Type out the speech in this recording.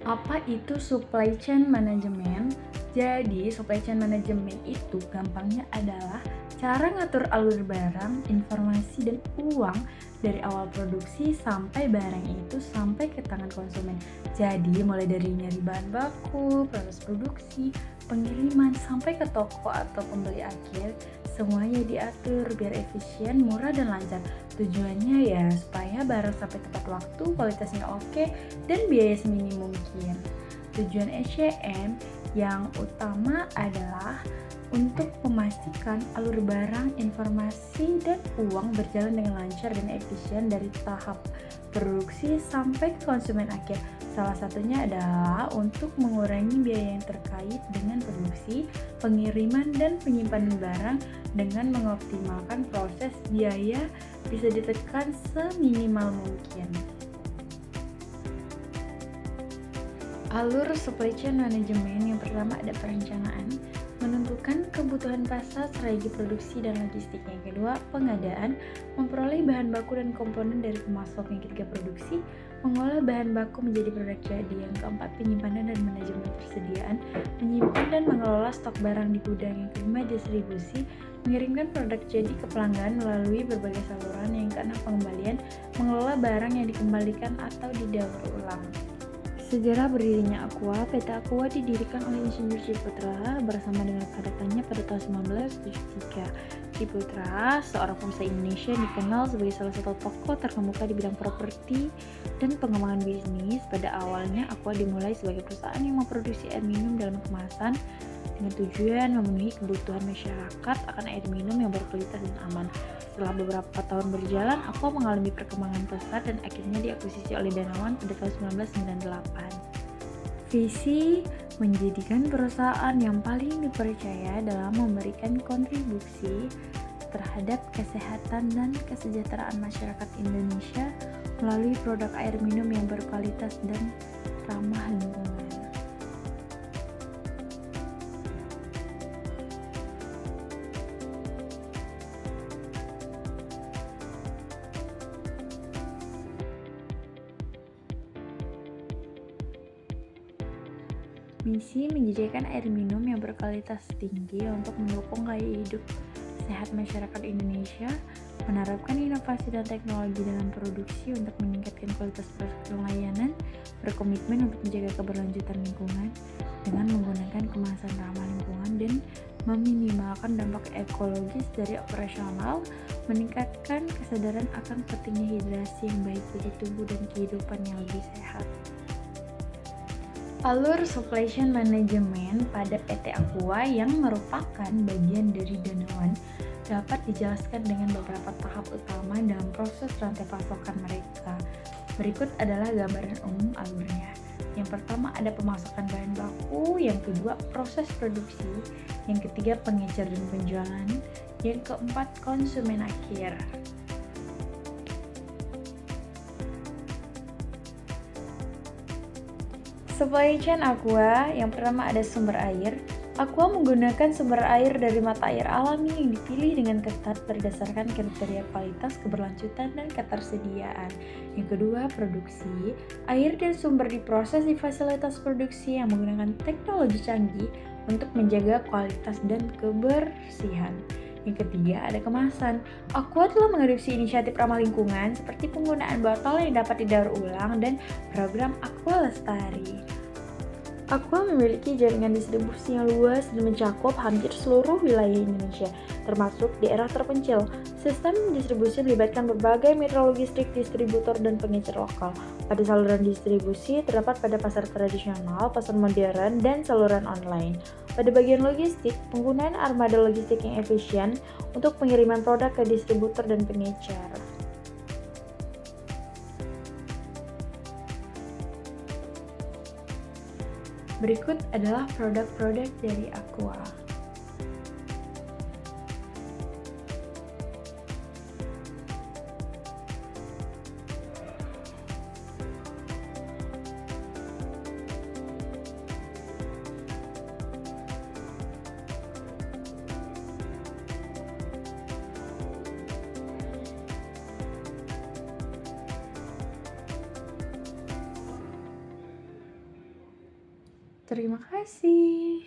Apa itu supply chain management? Jadi, supply chain management itu gampangnya adalah cara ngatur alur barang, informasi, dan uang dari awal produksi sampai barang itu sampai ke tangan konsumen. Jadi, mulai dari nyari bahan baku, proses produksi, pengiriman, sampai ke toko atau pembeli akhir, semuanya diatur biar efisien, murah, dan lancar. Tujuannya ya supaya barang sampai tepat waktu, kualitasnya oke, dan biaya seminim mungkin. Tujuan SCM yang utama adalah untuk memastikan alur barang, informasi, dan uang berjalan dengan lancar dan efisien dari tahap produksi sampai ke konsumen akhir. Salah satunya adalah untuk mengurangi biaya yang terkait dengan produksi, pengiriman, dan penyimpanan barang dengan mengoptimalkan proses biaya bisa ditekan seminimal mungkin. Alur supply chain management yang pertama ada perencanaan, menentukan kebutuhan pasar, strategi produksi dan logistik. Yang kedua, pengadaan, memperoleh bahan baku dan komponen dari pemasok. Yang ketiga, produksi, mengolah bahan baku menjadi produk jadi. Yang keempat, penyimpanan dan manajemen persediaan, menyimpan dan mengelola stok barang di gudang. Yang kelima, distribusi, mengirimkan produk jadi ke pelanggan melalui berbagai saluran. Yang keenam, pengembalian, mengelola barang yang dikembalikan atau didaur ulang. Sejarah berdirinya Aqua. PT Aqua didirikan oleh Insinyur Ciputra bersama dengan rekan-rekannya pada tahun 1973. Ciputra, seorang pengusaha Indonesia yang dikenal sebagai salah satu tokoh terkemuka di bidang properti dan pengembangan bisnis. Pada awalnya, Aqua dimulai sebagai perusahaan yang memproduksi air minum dalam kemasan dengan tujuan memenuhi kebutuhan masyarakat akan air minum yang berkualitas dan aman. Setelah beberapa tahun berjalan, Aqua mengalami perkembangan pesat dan akhirnya diakuisisi oleh Danawan pada tahun 1998. Visi menjadikan perusahaan yang paling dipercaya dalam memberikan kontribusi terhadap kesehatan dan kesejahteraan masyarakat Indonesia melalui produk air minum yang berkualitas dan ramah lingkungan. Misi menyediakan air minum yang berkualitas tinggi untuk mendukung gaya hidup sehat masyarakat Indonesia, menerapkan inovasi dan teknologi dalam produksi untuk meningkatkan kualitas pelayanan, berkomitmen untuk menjaga keberlanjutan lingkungan dengan menggunakan kemasan ramah lingkungan dan meminimalkan dampak ekologis dari operasional, meningkatkan kesadaran akan pentingnya hidrasi yang baik bagi tubuh dan kehidupan yang lebih sehat. Alur supply chain management pada PT Aqua yang merupakan bagian dari Danawan dapat dijelaskan dengan beberapa tahap utama dalam proses rantai pasokan mereka. Berikut adalah gambaran umum alurnya. Yang pertama ada pemasakan bahan baku, yang kedua proses produksi, yang ketiga pengecer dan penjualan, yang keempat konsumen akhir. Supply chain Aqua, yang pertama ada sumber air. Aqua menggunakan sumber air dari mata air alami yang dipilih dengan ketat berdasarkan kriteria kualitas, keberlanjutan, dan ketersediaan. Yang kedua, produksi. Air dan sumber diproses di fasilitas produksi yang menggunakan teknologi canggih untuk menjaga kualitas dan kebersihan. Yang ketiga, ada kemasan. Aqua telah mengadopsi inisiatif ramah lingkungan seperti penggunaan botol yang dapat didaur ulang dan program Aqua Lestari. Aqua memiliki jaringan distribusi yang luas dan mencakup hampir seluruh wilayah Indonesia, termasuk daerah terpencil. Sistem distribusi melibatkan berbagai mitra logistik, distributor, dan pengecer lokal. Pada saluran distribusi terdapat pada pasar tradisional, pasar modern, dan saluran online. Pada bagian logistik, penggunaan armada logistik yang efisien untuk pengiriman produk ke distributor dan pengecer. Berikut adalah produk-produk dari Aqua. Terima kasih.